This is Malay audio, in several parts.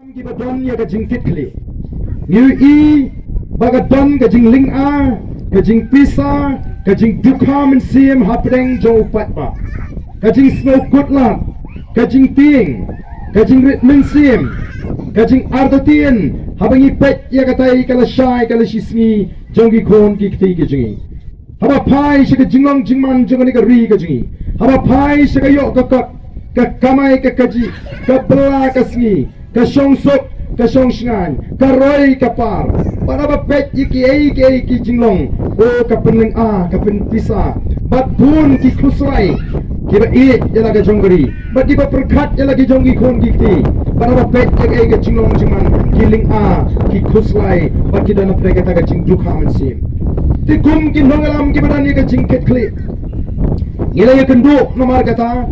Kita don ya ke jing kli. New e baga don ke jing ling a ke jing pisa ke jing dukha men sim hapdeng jo Paidbah. Ke jing snow kutla ke jing ting ke jing rit men sim ke jing ardotin habangi pet ya katai kala shai kala shisni jongi kon ki kti ke jingi. Haba pai se ke jinglong jingman jongani ke ri ke jingi. Haba pai se ke yo ke kot ke kamai ke kaji ke bela ke singi ke song sok ke song shingan ke roi ke par pada bapet ki jinglong o ke penling a ke pen pisa bat bun ki khusrai ki ba i jala ke jonggari bat ki ba perkhat jala ke jonggi khon ki ti pada bapet ke jinglong jingman ki ling a ki khusrai bat ki dana preke ta ke jing dukha men sim ti kum ki nongalam ki badani ke jing ket kli ngila ye kenduk nomor kata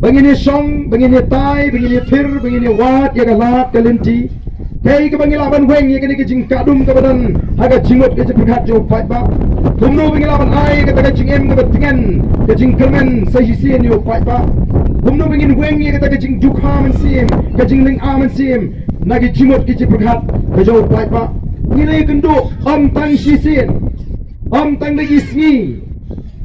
bangini song, bangini tai, bangini pir, bangini wat, ya galat, galinti. Kay ke bangilaban weng, ya kini ke jing kadum ke badan, haga jingot ke jepurkat jo Paidbah. Kumno bangilaban ai, ke taga jing em ke batingan, ke jing kermen, sajisin yo Paidbah. Kumno bangin weng, ya ke jing dukha men sim, ke jing ling a men sim, nagi jingot ke jepurkat ke jo Paidbah. Nilai kenduk, tang sisin, tang lagi sngi,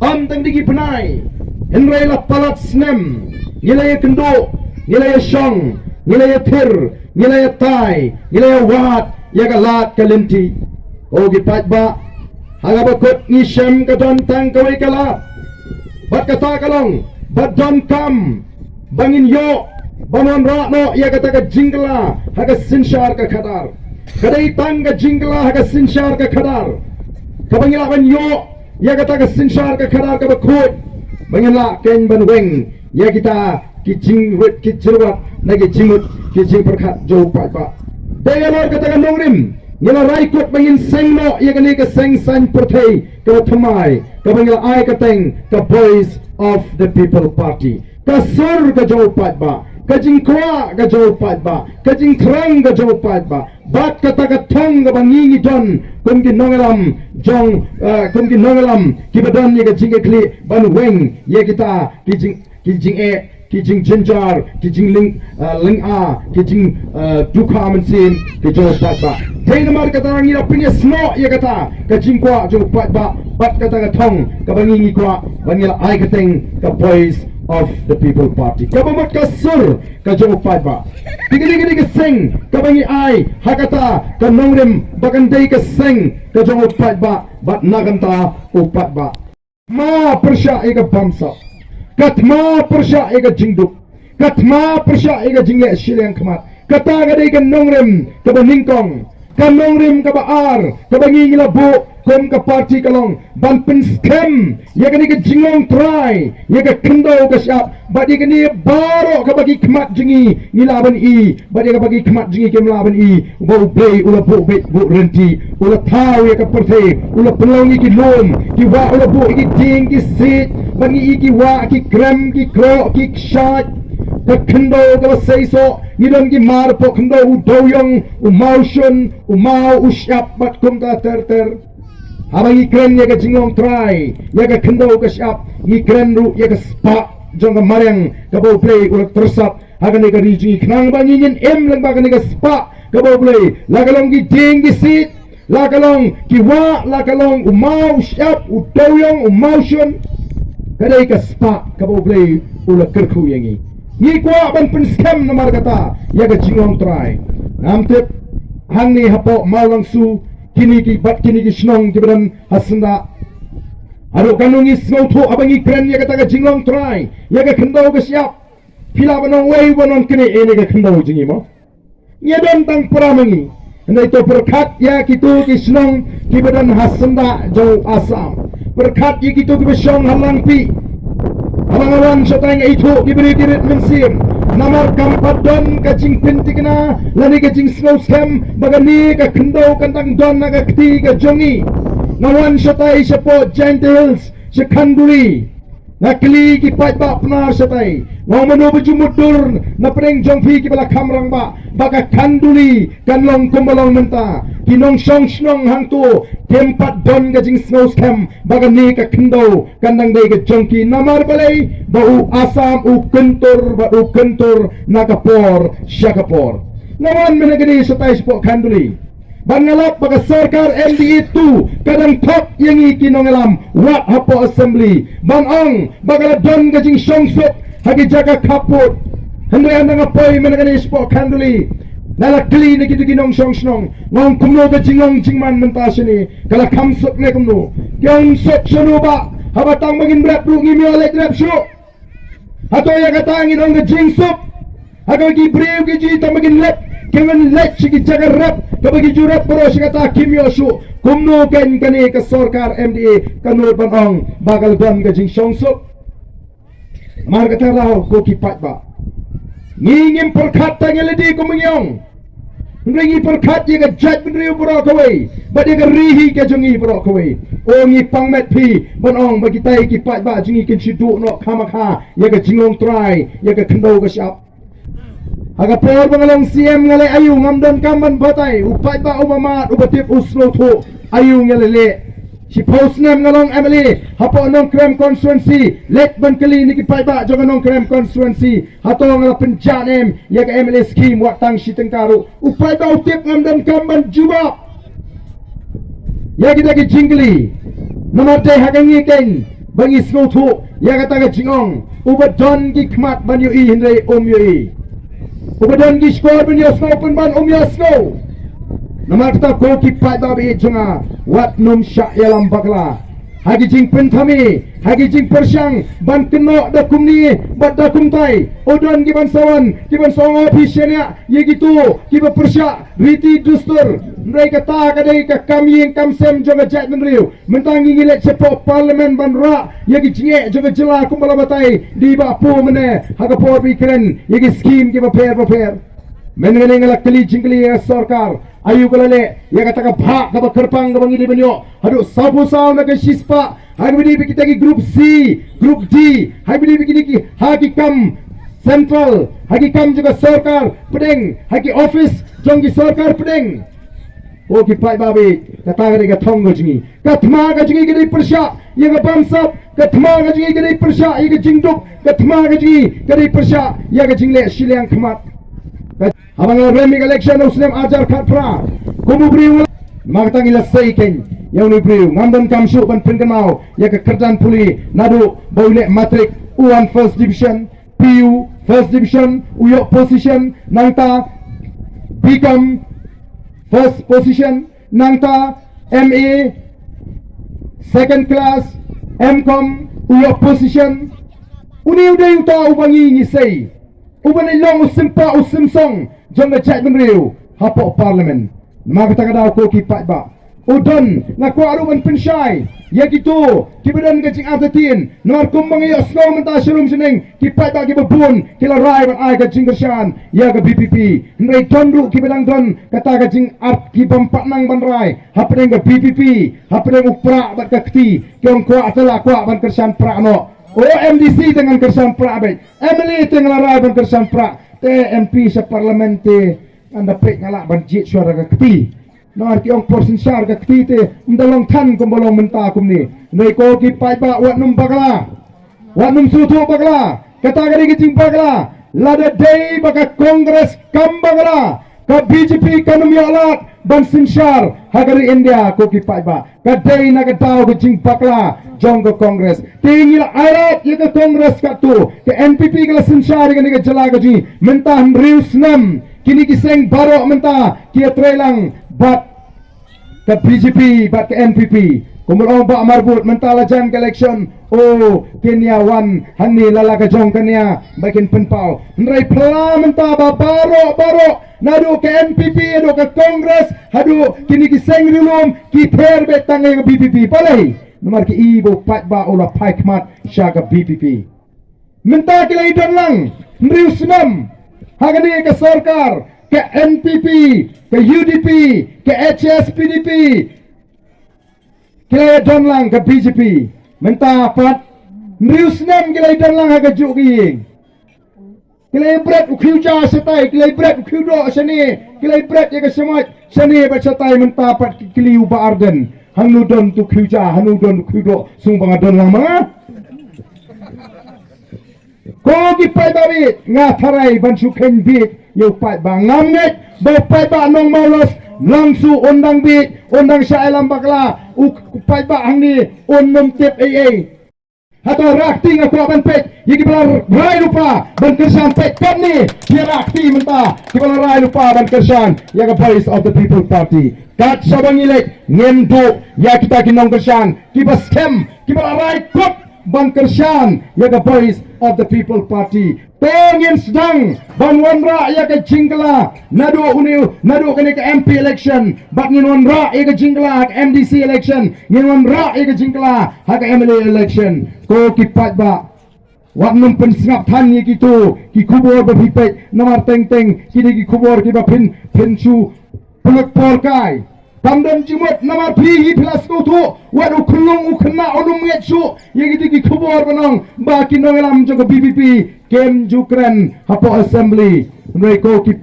tang lagi penai. Henry la palat snem. Nilai kenduk, nilai syong, nilai pir, nilai tai, nilai wat, ya galat kalenti. O gi Paidbah, haga bakut ngisem ke don tang kawai kalat. Bat kata kalong, bat don kam, bangin yo, banon rakno, ya kata ke jingla, haga sinsyar ke khadar. Kadai tang ke jingla, haga sinsyar ke khadar. Kabangilaban yo, ya kata ke sinsyar ke khadar ke bakut. Bangila ken ban weng. Ya kita kijing rit kijirwat nagi jimut kijing perkat jo Paidbah. Daya lor katakan nongrim. Ngila raikut bangin sengno ya kani ke seng san pertai ke thamai ke bangila ai kateng ke voice of the people party. Ke sur ke jo Paidbah. Ke jing kwa ke jo Paidbah. Ke jing terang ke jo Paidbah. Bat kata ke thong ke bangingi don kum ki nongalam jong kum ki nongalam ki badan ya ke jing kli ban weng ya kita kijing e, kijing jinjar, kijing ling a, kijing dukha mensin, kijing Paidbah. Hei namar kata ngira punya sno ya kata, kijing kwa jo Paidbah, bat kata katong kabangingi kwa, bangila ai kateng ka voice of the people party. Kabamat kasur ka jo Paidbah. Digini ke seng kabangi ai hakata ka nongrim bagandai ke seng ka jo Paidbah, bat naganta o Paidbah. Ma persya ega bamsa. Katma persya ega jingduk, katma persya ega jingge silang kemat. Kata gadai ke nongrem ke beningkong, ke nongrem ke baar, ke bangi labu, kom ke parti kalong, ban penskem, ya kini ke jingong try, ya ke kendau ke siap, bat ya kini baro ke bagi kemat jingi ngilaban i, bat ya ke bagi kemat jingi ke melaban i, bau play ula bu bet bu renti, ula tahu ya ke parti, ula penlongi ki lom, ki wa ula bu ki ding ki sit. Bangi iki wa ki krem ki kro ki shat ke kendo ke seiso ngidon ki mar po kendo u doyong u motion u mau u syap bat kum ka ter habangi krem ya ke jingong try ya ke kendo ke syap ni krem ru ya ke spa jong ke mareng ke bau play u tersap hagan ni ke riji knang bangi nyin em lang ba ke ni ke spa ke bau play la kalong ki ding ki sit la kalong ki wa la kalong u mau syap u doyong u motion kadai ke spa ke bau play ula kerku yang ni ni kwa ban penskem namar kata ya ke jingong try namtep hang ni hapo Mawlangsu kini ki bat kini ki snong ki badan hasenda aro kanungi snow tho abangi kren ya kata ke jingong try ya ke kendau ke siap pila banong wei banon kini ene ke kendau jingi mo nya don tang pramangi ndai to perkat ya kitu ki snong ki badan hasenda jo Asam berkat ye gitu ke besyong halang pi halang-halang syatang itu diberi dirit mensim namar kampat don kacing pentikna lani kacing snow scam bagani ka kendau kantang don naga kti ka jongi ngawan syatai syapo giant hills syakanduri nakli ki Paidbah penar syatai ngau menu bejumudur na pereng jongpi ki bala kamrang ba baka kanduli kanlong kumbalong menta kinong song snong hangtu tempat don gajing snow scam bagani ka kendo kandang dai ka jongki namar balai bau Asam u kentur ba u kentur nakapor syakapor Nawan menegani setai spok kanduli. Bangalap baka sarkar MDA tu kadang top yang ikinong alam wat hapo assembly. Bangong baka don gajing songsok hagi jaga kaput. Hendai anda ngapoy menegani spok kanduli. Nalakli ni kita ginong songsnong ngong kumno gajingong jingman mentasini kala kamsok ne kumno. Kyong sok sono ba habatang magin berat ru ngimi oleh grab syuk. Hato ya katangin ong gajing sup. Hato gi breu gi tamagin lep. Kemen lek sigi jaga rap kabagi jurat pro sigata kimyo su kumno ken kani ka sarkar MDA kanur banong bagal don gajing songsuk mar kata lao ko ki Paidbah ngingim perkat tangeledi ko mengyong ngi perkat ye ka jat benriu bro kawai badi ka rihi ka jongi bro kawai o ngi pangmet pi banong bagi tai ki Paidbah jingi ken sidu no khamakha ye ka jingong try ye ka kendo ka siap Aga por bangalong CM ngale ayu ngamdan kaman batai Paidbah umamat ubatip uslo tu ayu ngale si postnam ngalong MLA hapo nong krem constituency let ban kali ni ki Paidbah jong nong krem constituency hato ngala penjanem ya ka MLA scheme watang si tengkaru Paidbah utip ngamdan kaman juga ya kita ki jingli nomor te hagangi ken bangi slo tu ya kata ka jingong ubat don ki khmat ban yu i hindai yu Ubadan gi skor ben yasno pen ban yasno. Nama kita ko ki Paidbah bi jonga wat num syak yalam bakla. Hagi jing pen thami, hagi jing persyang ban keno da kumni bat da kumtai. Odan gi ban sawan, ki ban songo ofisialnya ye gitu, ki ba persyak riti dustur. Ndai kata kadai ka kami kamsem jonga jat menriu. Mentangi ngilet sepok parlimen ban ra ye gi jingek jonga jela kumbala batai di ba pu mene haga por bi kren ye gi scheme ki ba per. Menengene ngala kali jingkli sarkar ayu kalale ya kata ka bhak ka kerpang ka bangi di benyo hadu sabu saw na ka sispa hagi bi kita ki group C group D hagi bi ki hagi kam central hagi kam juga sarkar pedeng hagi office jonggi sarkar pedeng o ki Paidbah bi kata ka thong jingi kathma ka jingi ki persya ye ka bamsap kathma ka jingi ki persya ye ka jingduk kathma ka jingi ki persya ye ka jingle silang khmat Habang remik election usnem ajar khatra kumu briu magtang ila seiken yang ni briu ngamdan kamsu ban pengemau ya ke kerdan puli nadu boile matric U1 first division PU first division uyok position nangta become first position nangta MA second class MCom uyok position uni udai uta ubangi ni sei uban ilong usimpa usimsong jangga chat menriu hapo parlimen maka takadaw ko ki Paidbah udon ngaku aruban pensyai ya gitu kibadan gajing atatin nomor kumbang iyo slow menta syurum seneng ki Paidbah ki babun kila rai ban ai gajing kersan ya ga BPP nrai tondu kibadang don kata gajing art ki bampak nang ban rai hapeng ga BPP hapeng upra bat kakti kiong kwa atala kwa ban kersan prakno OMDC dengan kersan pra baik MLA dengan rai ban kersan pra MP sa parlamente anda pek ngalak banjit suara ka keti nar ki ong porsen syar ka keti te ndalong tan kum bolong menta kum ni nei ko ki Paidbah wat num bagla wat num sutu bagla kata gari ki jing bagla lada day baka kongres kam bagla ka BJP kanum yolat ban sinsyar hagari India ko ki Paidbah ka day na ka tao ki jing bagla jong ke kongres tinggi ayat ye ke kongres kat tu ke NPP ke sinsyar ke ke jela ke ji mentah rius 6 kini kiseng barok mentah kia trelang bat ke BJP bat ke NPP kumulong ba marbut mentah lajan ke election oh Kenya 1 hani lala ke jong kenya bakin penpau nrai pela mentah ba barok nadu ke NPP adu ke kongres hadu kini kiseng rilum ki per bet tangai ke BPP palai nomor ke ibu Paidbah olah paikmat syaga BPP minta kila idan lang nrius 6 hagani ke sarkar ke NPP ke UDP ke HSPDP kila idan lang ke BJP minta pat nrius 6 kila idan lang haga juk giing kila ibret ukhiuja setai kila ibret ukhiudo seni kila ibret ya ke semat seni bat setai minta pat kili uba arden hanudon tu khiuja hanudon khiudo sung bangadon lang mga ko ki Paidbah bit nga tharai ban su ken bit yo Paidbah ngamget bo Paidbah nong Mawlangsu Mawlangsu undang bit undang syailam bakla Paidbah hang ni nom tip Hato rakti nga kuaban pet yiki bala rai lupa ban kersan pet kan ni dia rakti menta ki bala rai lupa ban kersan ya voice of the people party kat sabang ilek ngendo ya kita kinong kersan ki bas kem ki bala rai kop ban kersan ya voice of the people party pengin sedang ban wanra ya ke jingla nadu kene ke MP election bat ngin wanra ya ke jingla ke MDC election ngin wanra ya ke jingla ha ke MLA election ko ki Paidbah wat num pen sngap than ni kitu ki kubor ba pipet namar teng ki kubor ki ba pin chu pelak por kai Tamdan jimut nama pihi plus ko tu wadu kulung ukna onum ngetsu yang itu ki kubor banong baki nong elam jaga BBP kem jukren hapo assembly mereka ki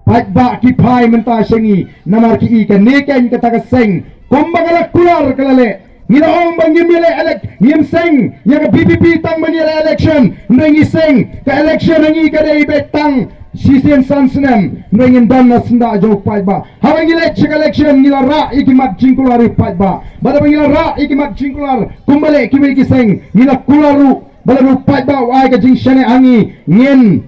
Paidbah ki pai menta sengi namar ki ikan neken kata keseng kombangala kular kalale Ngiraong bang ngimile ngim seng yang BBP tang manila election ngi seng ka election ngi kadai betang Sisian sansenem nengin dan nasenda jauh Paidbah. Hawang election ngila ra ikimat jingkular Paidbah. Bada ngila ra ikimat jingkular kumbale kiwi kiseng ngila kularu balaru Paidbah wai ka jing shane angi ngin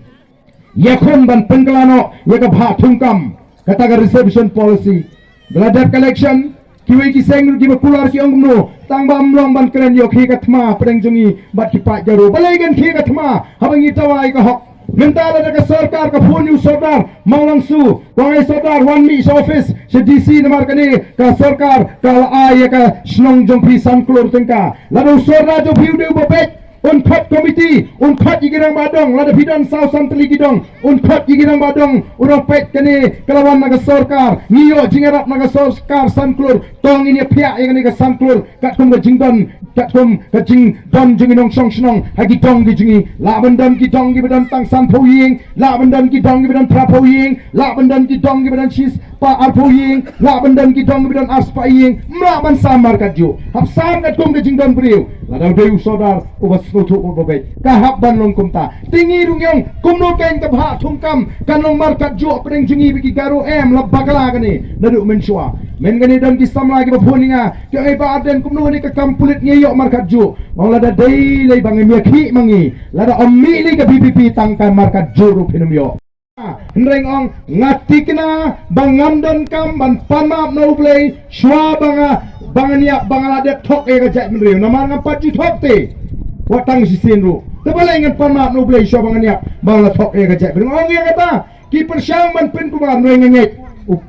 yakon ban pengkelano yaka bha thungkam kata ka reservation policy. Beladak election kiwi kiseng kiwi kular ki ongno tangba amlong ban keren yo ki katma pedeng jungi bat ki Paidjaru balai gan ki katma hawang itawai ka hok Mentala daga sarkar ka phone sodar Mawlangsu kongai sodar one mi office se DC namar kani ka sarkar ka ai ka snong jongpi sanklur tengka lalu sodar jo view de bobet unkhot committee unkhot igirang badong lada bidan sau santli gidong unkhot igirang badong urang pet kani kalawan naga sarkar niyo jingarap naga sarkar sanklur tong ini pia yang ni ka sanklur kat kum jingdon kum jing don jingi nong song snong hagi dong gi jingi la bandam ki dong gi badan tang san pho ying la bandam ki dong gi badan tra pho ying la bandam ki dong gi badan chis pa ar pho ying la bandam ki dong gi badan as pa ying mra ban samar kat ju hab sam kat kum gi jing don briu la dal beu sodar ubas nutu ubobet ka hab ban long kum ta tingi rungyong kum no ken ka bha thum kam kan long mar kat ju preng jingi bi garu em la bagala gani nadu menshwa men gani dam ki samla ki phoninga ke ai ba aden kum no ni ka kam pulit ngi yo markat ju mong lada dei lei bang mi khi mangi lada ommi li ka BBP tangkan markat ju ru phinum yo Nreng ong ngatikna bangam dan kam ban panmap no play shwa bangania bangala thok e ka jat mriu namar ngam pachi thok te watang si sinru te balai ngan panmap no play shwa bangania bangala thok e ka jat mriu ong ye kata ki persyang man pen ku ba nreng nget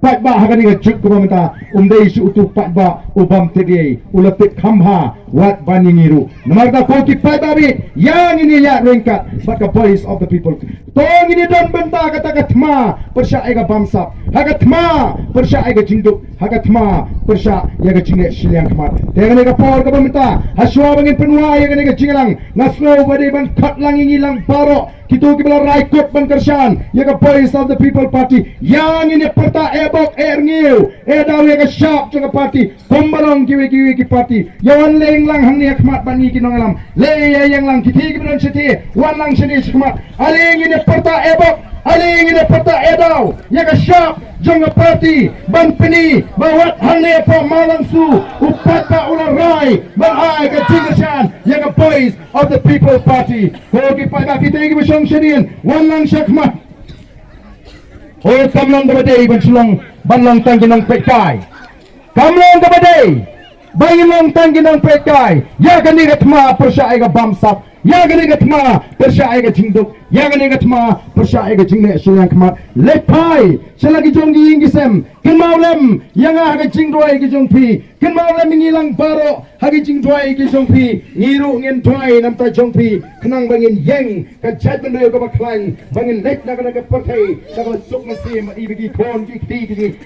Paidbah hakani ka juk ku menta umdei su utu Paidbah ubam tedi ulapit khamha wat baningiru namar da ko ki Paidbah bi yang ini ya rengkat baka voice of the people tong ini don benta kata katma persya ega bamsap hagatma persya ega jingduk hagatma persya ya ga jinge siliang khamat tengane ka por ka menta haswa bangin penua ya ga Jingïalang ngasno bade ban khat lang ngilang paro kitu ki bala raikot ban kersan ya ga voice of the people party yang ini perta ebok ngiu daw ya ga sharp jaga party kombarong kiwi ki party yawan leng lang hang ni khmat ban ni kinong alam le yang lang kiti ki ban seti wan lang sedi khmat aling ini perta ebok aling ini perta edaw ya ga sharp jaga party ban pini bawat hang ni po Mawlangsu upat pa ular rai ban ai ka Jingïalang ya ga voice of the people party ko ki Paidbah kita ki besong sedien wan lang khmat oh kamlong kabadai banlong tangginang petkai kamlong kabadai banlong tangginang petkai ya gani gatma persya ai ga bamsap ya gani gatma persya ai ga jingduk ya gani gatma persya ai ga jingne sulang khamat lepai selagi jonggi ingisem kin maulem yang ga jingdoi gi jongpi kin maulem ngilang baro hagi jingdoi gi jongpi ngiru ngin doi namta jongpi khnang bangin yeng ka chat ben ka baklan bangin lek na ka pathai ka suk masim ibigi kon ki ti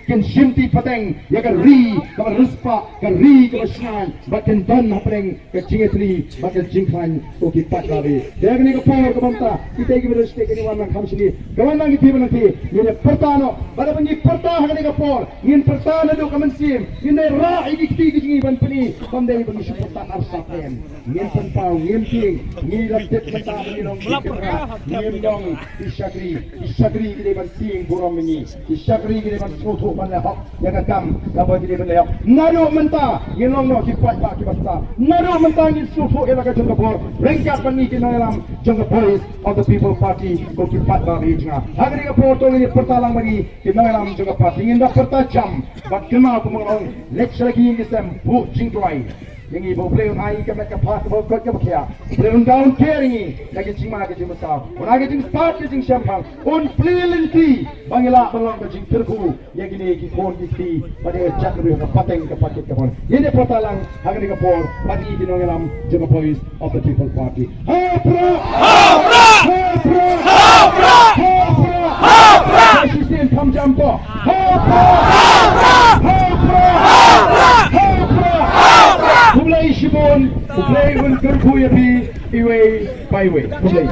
kin shimti pateng ya ka ri ka ruspa ka ri ka shan bakin dan hapreng ka jingetri bakin jingkhan o ki Paidbah ya gani ka por ka bamta kita lagi berustik ini warna kami sini. Kawan lagi tiba nanti. Ini pertano. Pada bunyi pertah hari kapor. Ini pertano do kami sim. Ini rai dikti kini ban peni. Pandai bunyi seperti arsaken. Ini pentau, ini ting, ini lantet pentau ini long kita. Ini dong isagri kita ban sim buram ini. Isagri kita ban soto ban lehak. Yang kam kabar kita ban lehak. Naru mentah. Ini long no kipat pak kibasta. Naru mentah ini soto elak jangka kapor. Rengkat pani kita dalam jangka boys of the People Party. Kau kipat bagi jangka. Hari kapor tu ini pertalang bagi kita dalam jangka party. Ini dah pertajam. Bak kenal pemorong. Next lagi ini sem bu jingtuai. Yang ibu play on air kami kapat bawa kot kami kia. Play on down carrying lagi cima lagi cima sah. On lagi cing start lagi cing champagne. On play lenti bangila balong lagi cing terku. Yang ini kikon kiti pada cak lebih kapateng kapatit kapon. Ini pertalang hari kapor pagi di nongelam jema boys of the People Party. Hapra! Hapra! Hapra! Hapra! Hapra! Hapra! Presiden kam jampo. Hapra! Hapra! Hapra! Hapra! Hapra! Mulai Shimon, mulai untuk kuyapi, iway, byway, mulai.